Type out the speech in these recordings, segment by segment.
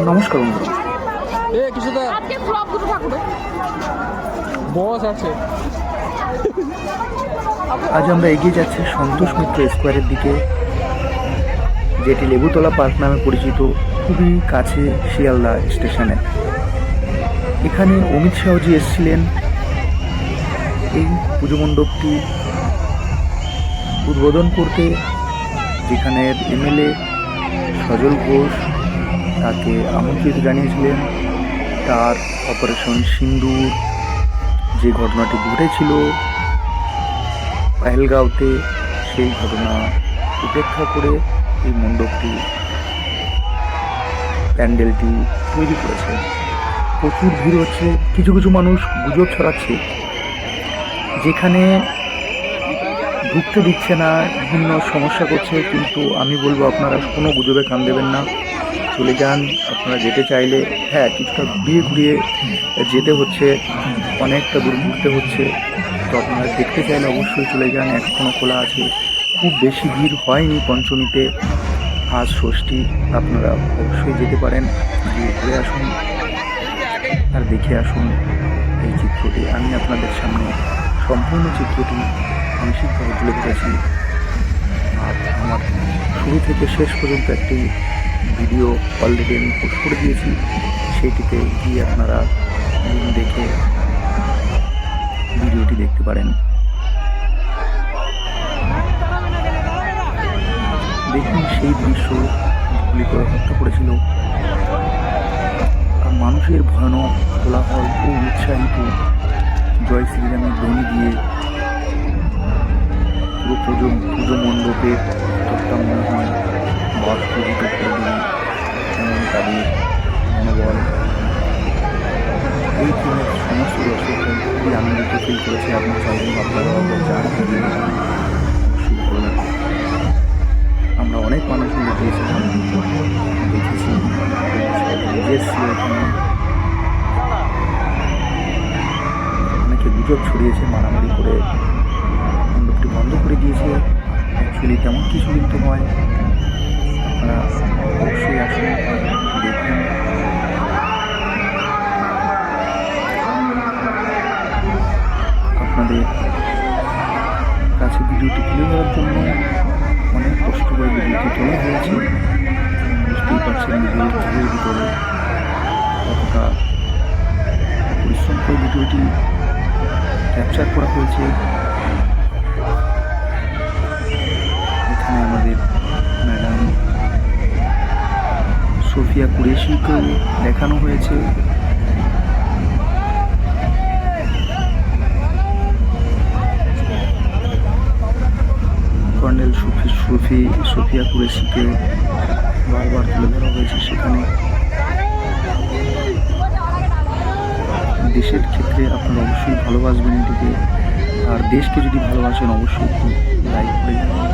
নমস্কার বন্ধুরা, আজ আমরা এগিয়ে যাচ্ছি সন্তোষ মিত্র স্কোয়ারের দিকে, যেটি লেবুতলা পার্ক নামে পরিচিত, খুবই কাছে শিয়ালদা স্টেশনে। এখানে অমিত শাহজি এসেছিলেন এই পুজো মণ্ডপটি উদ্বোধন করতে, যেখানের এমএলএ সজল ঘোষ তাকে আমন্ত্রিত জানিয়েছিলেন। তার অপারেশন সিন্দুর যে ঘটনাটি ঘটেছিল পেহেলগাঁওতে, সেই ঘটনা উপেক্ষা করে এই মণ্ডপটি প্যান্ডেলটি তৈরি করেছে। প্রচুর ভিড় হচ্ছে। কিছু কিছু মানুষ গুজব ছড়াচ্ছে, যেখানে ঢুকতে দিচ্ছে না, বিভিন্ন সমস্যা করছে। কিন্তু আমি বলবো আপনারা কোনো গুজবে কান দেবেন না, চলে যান। আপনারা যেতে চাইলে হ্যাঁ কিছুটা ঘুরিয়ে যেতে হচ্ছে, অনেকটা দূর ঘুরতে হচ্ছে, তো আপনারা দেখতে চাইলে অবশ্যই চলে যান, এখনও খোলা আছে। খুব বেশি ভিড় হয়নি পঞ্চমীতে, আজ ষষ্ঠী। আপনারা অবশ্যই যেতে পারেন, গিয়ে ঘুরে আসুন আর দেখে আসুন এই চিত্রটি। আমি আপনাদের সামনে সম্পূর্ণ চিত্রটি আংশিকভাবে তুলে ধরেছি। আর আমার শুরু থেকে শেষ পর্যন্ত একটি ভিডিও অলরেডি আমি পোস্ট করে দিয়েছি, সেইটিতে গিয়ে আপনারা দেখে ভিডিওটি দেখতে পারেন। দেখুন সেই দৃশ্য, গুলি করে হত্যা করেছিল। আর মানুষের ভয়ানক কোলাহল ও উৎসাহিত জয় শ্রীরামের ধ্বনি দিয়ে পুরো পুজো মণ্ডপের তথ্যটা মনে হয় বাষ্পীভূত করে দেবে, এমন তাদের মনোবল। এই ট্রেনের সমস্ত দর্শকরা খুবই আনন্দিত ফিল করেছে। আপনি চাইলে আপনারা যান, অবশ্যই ভালো লাগবে। আমরা অনেক মানুষ মিলে গিয়েছিলাম, দেখেছি, এসেছি। এখানে অনেকে গুজব ছড়িয়েছে, মারামারি করে মণ্ডপটি বন্ধ করে দিয়েছে। অ্যাকচুয়ালি তেমন কিছু কিন্তু নয়। আপনারা অবশ্যই আসুন, দেখুন। আপনাদের কাছে ভিডিওটি তুলে ধরার জন্য অনেক কষ্ট করে ভিডিওটি তোলা হয়েছে। বুঝতেই পারছেন ভিডিওর ভিতরে কতটা পরিশ্রম করে ভিডিওটি ক্যাপচার করা হয়েছে। এখানে আমাদের ম্যাডাম সোফিয়া কুরেশিকেও দেখানো হয়েছে। কর্নেল সোফিয়া কুরেশিকে বারবার তুলে ধরা হয়েছে। সেখানে দেশের ক্ষেত্রে আপনারা অবশ্যই ভালোবাসবেন এটিকে, আর দেশকে যদি ভালোবাসেন অবশ্যই একটু লাইক করে যাবেন।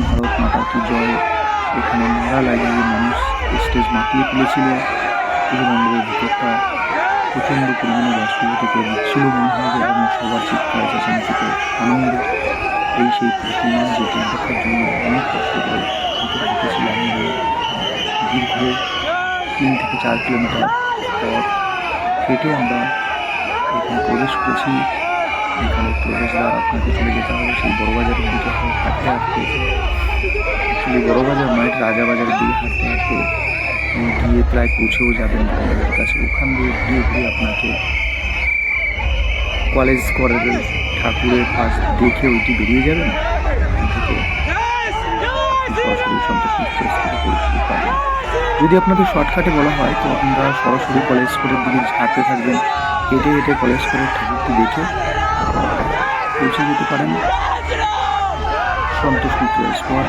ভারত মাতা কি জয়, এখানে নারা লাগিয়ে মানুষ স্টেজ মাতিয়ে তুলেছিল। পুজো মণ্ডপের ভিতরটা প্রচণ্ড পরিমাণে বাষ্পীভূত করে দিচ্ছিল, মনে হয় এবং সবার চিৎকার চেঁচামেচিতে আনন্দ। এই সেই প্রতিমা যেটি দেখার জন্য অনেক কষ্ট করে ভিতরে ঢুকেছিলাম। দীর্ঘ 3 থেকে 4 কিলোমিটার পথ হেঁটে আমরা এখানে প্রবেশ করেছি। এখানে প্রবেশদ্বার আপনাকে চলে যেতে হবে সেই বড়বাজারের দিকে হাঁটতে হাঁটতে। অ্যাকচুয়ালি বড়বাজার নয়, রাজাবাজারের দিকে হাঁটতে হাঁটতে গিয়ে প্রায় পৌঁছেও যাবেন বড়বাজারের কাছে। ওখান দিয়ে ঘুরিয়ে ঘুরিয়ে আপনাকে কলেজ স্কোয়ারের ঠাকুরের পাশ দেখে ওইটি বেরিয়ে যাবেন, থেকে সরাসরি সন্তোষ মিত্র স্কুলে পরিস্থিতি পাবেন। যদি আপনাদের শর্টকাটে বলা হয় তো আপনারা সরাসরি কলেজ স্কোয়ারের দিকে হাঁটতে থাকবেন, হেঁটে হেঁটে কলেজ স্কোয়ারের ঠাকুরটি দেখে পৌঁছে যেতে পারেন সন্তোষ মিত্র স্কোয়ার।